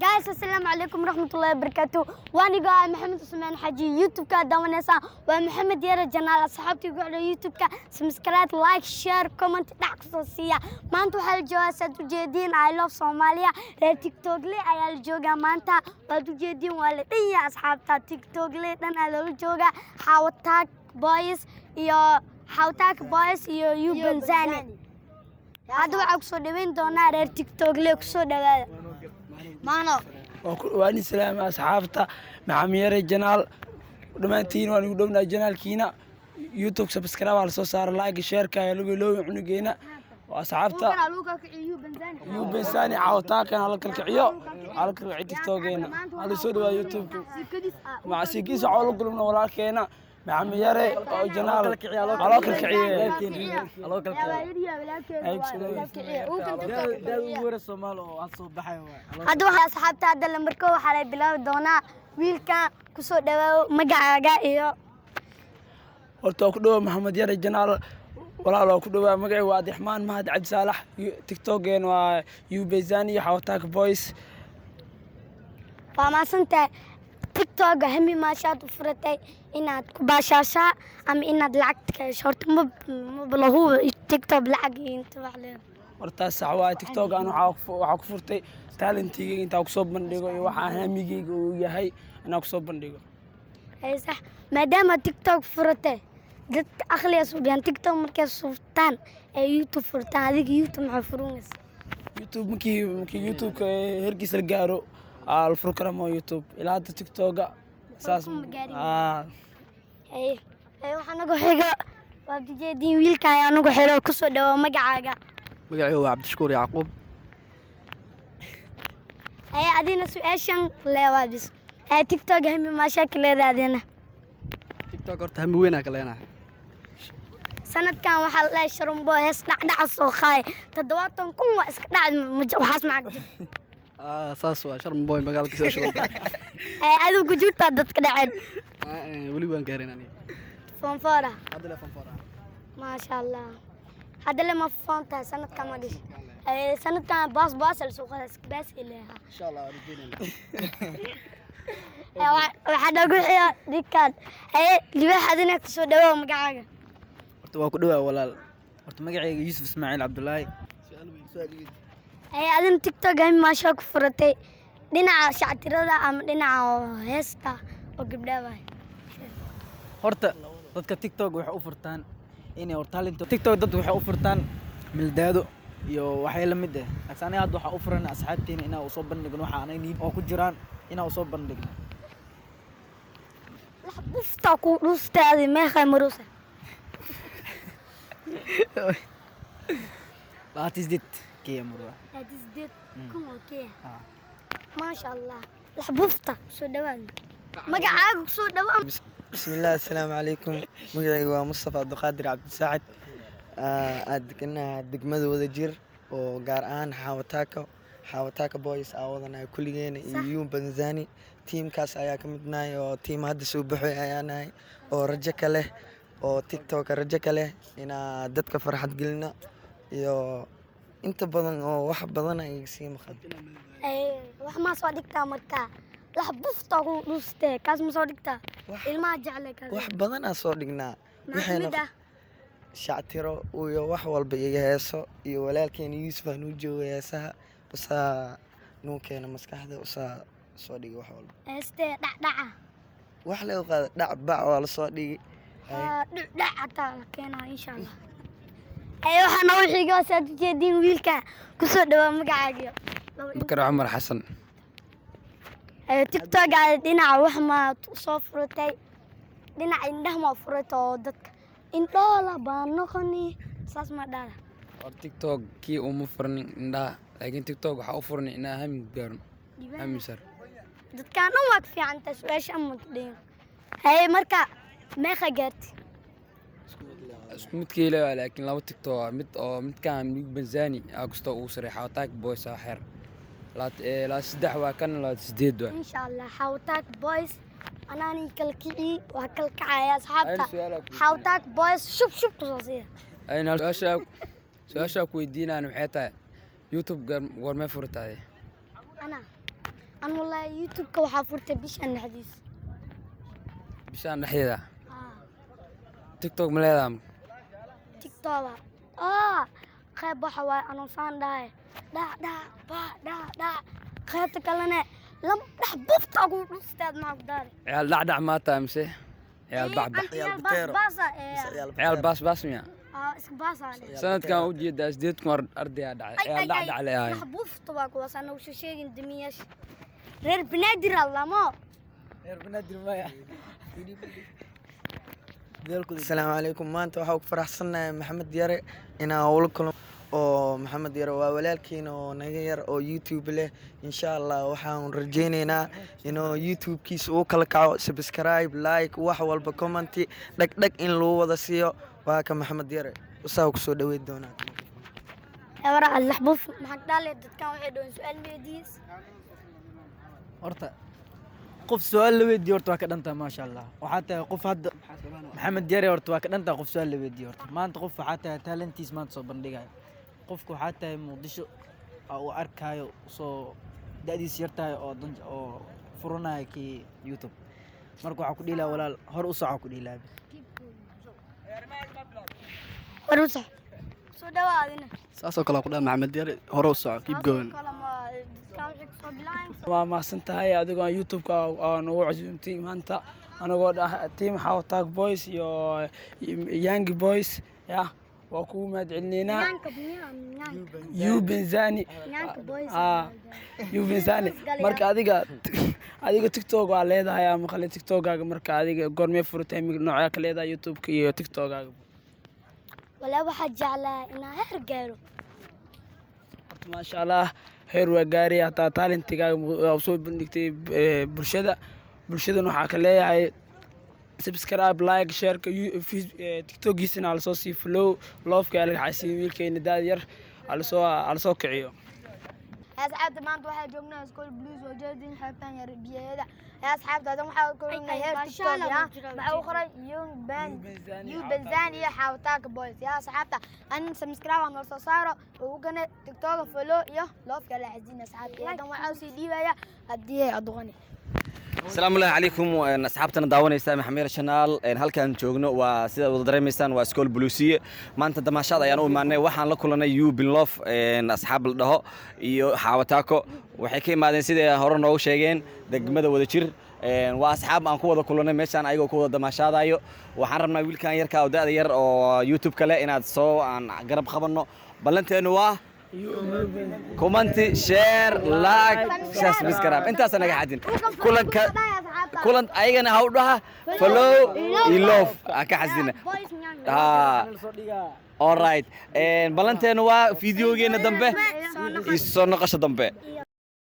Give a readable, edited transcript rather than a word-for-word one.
جايز السلام عليكم ورحمة الله وبركاته. وأنا قاعد محمد عثمان حجي يوتيوب كدوان نسا ومحمد يرى جنال أصحابتي يقولوا يوتيوب سبسكرايب لايك شير كومنت دعكسوسية. ما أنتوا حالجواسات وجدين I love Somalia رأي تيك توك لي أيال جوجا ما أنت بدو جدين والدين أصحابتا تيك توك لي دن أيال جوجا حاوتاك بايس يا حاوتاك بايس يا يوبنزاني. هذا وعكسو دوين دونا رأي تيك توك لي كسو دوغا مانو وأنا سلام أصحابتا مع ميري جنال دمانتين وأنا قدومنا جنال كينا يوتيوب سبسكرايب على صار لايك شير كاي لو عنقينا وأصحابتا يوبنزاني عاوتاك أنا على كلكعيو على كلكعي تيك توكينا على سودوا يوتيوب مع سيكيس عولو قلوبنا ولا كينا مع ميري جنال على كلكعي على هذا واحد أصحابته هذا اللي مركو حالي بلا دونا ويلكا كسو دواو مقعاقا إيو horta ku dhaw maxamed yare janaal walaalo ku dhaw magaci waa Abdiraxmaan Mahad Cabdi Saalax TikTok-een waa Yubezani iyo Xawtaak Boys فما سنت TikTok همي ما شاد فرتي إن كباشاشة أم إن دلعك شرط مبلهو TikTok لعق أنت بعلين horta saxwaa TikTok aan waxa ku furtay talentiga inta ku soo bandhigo iyo waxa hamigeyga uu yahay inaan ku soo bandhigo أي صح ما دام TikTok فرتي dad akhliya suubiyan TikTok markay suuftaan ee YouTube furtaan adiga YouTube ma furuunas YouTube markii YouTube herkiis la gaaro al furkaramo YouTube ilaa TikTok saas ay waxaan ugu xiga waa dijeedin wiilka ayaan ugu xiro ku soo dhawo magacaaga magacaygu waa Cabdishakuur Yacquub ay adina su'aashan leewaadis ay TikTok hami ma shakleedaadina TikTok horta hami weyn aan ka leenahay sanadkan waxaa la shirumbo hees dhacdhaca soo qaay 70 kun waa iska dhacd waxaas macag saas waa sharm boy magaalada soo shaqada ay adigu juuta dadka dhaceen wali waan gaarin aniga fonfora hadda la fonfora ma sha Allah hadda lama fonta sanadkan ma dhish ay sanadkan baas la soo qaas baas ilaha insha Allah rajayna waxaan ugu xiyaa dikad ay libaxadina ku soo dhawo magacaaga horta waa ku dhawaa walaal horta magacayga Yuusuf Ismaaciil Cabdullaahi ay adin TikTok ay ma sha ku furatay dhinaca shactirada ama dhinaca heesta oo gabdhaha horta dadka TikTok waxay u furtaan inay hor talent TikTok dad waxay u furtaan mildaado iyo waxay la mid ah asana hadda waxa u furan asxaabteena inaa u soo bandhigno waxa aanay oo ku jiraan inaa u soo bandhigno la bufta ku dhustaadi meeqa maruusa لا تزيد كي مروا لا تزيد كم اوكي ما شاء الله لحبوفتا سو دوان مقعاق سو دوان بسم الله السلام عليكم مقعي ومصطفى عبد القادر عبد الساعد كنا دقمده وذا جير وقار آن حاوتاكا بويس آوضنا كليين يوم بنزاني تيم كاس آيا كمدناي وتيم هاد سوبحوي آياناي ورجك له وتيك رجك له إنا ددك فرحت قلنا يو انت بدن wax badan ay sii maqad wax ma soo dhigtaa marka la bufta ku dhuste kaas ma soo dhigtaa ilma jecel kaas wax badan aan soo dhignaa waxayna shactiro iyo wax walba iga heeso iyo walaalkeen Yuusuf aan u joogo heesaha usaa noo keena maskaxda usaa soo dhigi wax walba heeste dhacdhaca wax la qaad dhacbac waa la soo dhigi dhacdhaca keena insha Allah ay waxaan u xigaa saad jeedin wiilka ku soo dhawa magacaaga Bakar Umar Xasan ay TikTok dhinaca wax ma soo furtay dhinaca indhaha ma furto dadka indhola baan noqoni saas ma dhala TikTok kii uma furnin indhaha laakiin TikTok waxa u furnin inaa hami gaarno hami sar dadkaan u waqti fiican tasweesha mudeen hay marka meeqa gaartay isku midkii la laakiin laba TikTok mid kaan Yubezani akusto uu saray Xawtaak Boys xeer la saddex waa kan la sideed waa insha Allah Xawtaak Boys anani kalkici waa kalkacaya asxaabta Xawtaak Boys shub ku soo siya ayna su'aasha ku weydiinaan waxay tahay YouTube goorma furtay ana أنا والله يوتيوب وحافرت بيشان حديث bishaan dhexdeeda آه tiktok ma leedahay تيك توك خيب وحوا أنا صان داي دا خيبتك لنا لم بفت أقول أستاذ ما أقدر ciyaal dhacdhac maa tahay mise ciyaal bacbax عيال بطيرة. باسا ciyaal baasbaas miya اسم باسا sanadkan u jeedaa 8 ardayaa dhacay ciyaal dhacdhac leeyahay بفت باكو أنا وش شيء دمياش غير بنادر الله ما asalaamu calaykum maanta waxaa ku faraxsanahay maxamed yare inaan howlo kulan oo maxamed yare waa walaalkiina oo naga yar oo youtube leh insha allah waxaan rajaynaynaa inuu youtube-kiisa uu kala kaco subscribe like wax walba commenti dhagdhag in lagu wada siiyo waa ka maxamed yare usaa kusoo dhaweyn doonaa ورا اللحبوف maxaa dhalee dadkan waxay doon su'aal meediis horta qof su'aal la weydiiyo horta waa ka dhantaa maasha allah waxaa tahay qof hadda maxamed yare horta waa ka dhantaa qof su'aal la weydiiyo horta maanta qof waxaa tahay talentiis maanta soo bandhigayo qofka waxaa tahay muqdisho uu arkaayo soo da'diis yar tahay oo furanaya kii youtube marka waxaa ku dhiilaa walaal hor u soco ku dhiilaa warusa soo dhawaadina saasoo kale ku dhaa maxamed yare hore u soco keep going waa mahadsan tahay adigoo youtube-ka aan ugu casuumtay maanta anagoo team xawataag boys iyo young boys ya waa kugu mahad celinaynaa benzani benzani marka adiga tiktok waa leedahay ama kale tiktokaaga marka adiga goormee furtay noocyaa ka leedahay youtube-ka iyo tiktokaaga ولا واحد جعله إنه هرجله maasha allah heer waa gaaray hataa talentigaaga waa soo bandhigtay bulshadan waxaa ka leeyahay subscribe like shareka tiktokiisana ala soo sii flow loofka laga xasiiyo wiilkeena daad yar ala soo kiciyo أصحاب ما أنتوا واحد جبنا سكول بلوز وجاردين حبان يا ربيعة يا أصحاب هذا واحد كلنا هير تيك توك يا مع أخرى يو بنزان يا حاوتاك بويز يا أصحاب أنا سمسكراو عن الصارة وقنا تيك توك فلو يا لوف كلا عزين أصحاب يا دم وعاوز يدي يا أديه أضغني السلام الله عليكم أصحابتنا داونيسا محمير شنال halkaan joogno waa sida wada dareemaysaan waa school bluesiye maanta damaashad ayaan u imaanay waxaan la kulanay Yubilov asxaab la dhaho iyo Xawataako waxay ka imaadeen sida hore noogu sheegeen degmada wada jir waa asxaab aan ku wada kulanay meeshaan ayagoo ku wada damaashadayo waxaan rabnaa wiilkan yarka oo daada yar oo YouTube kale inaad soo aan garab qabanno ballanteenu waa كومنتي شير لايك سبسكرايب انت انا قاعدين كلن ايغنا هودها فولو يلوف كحزينه alright بلانتين waa فيديوغينا dambe isoo noqosho dambe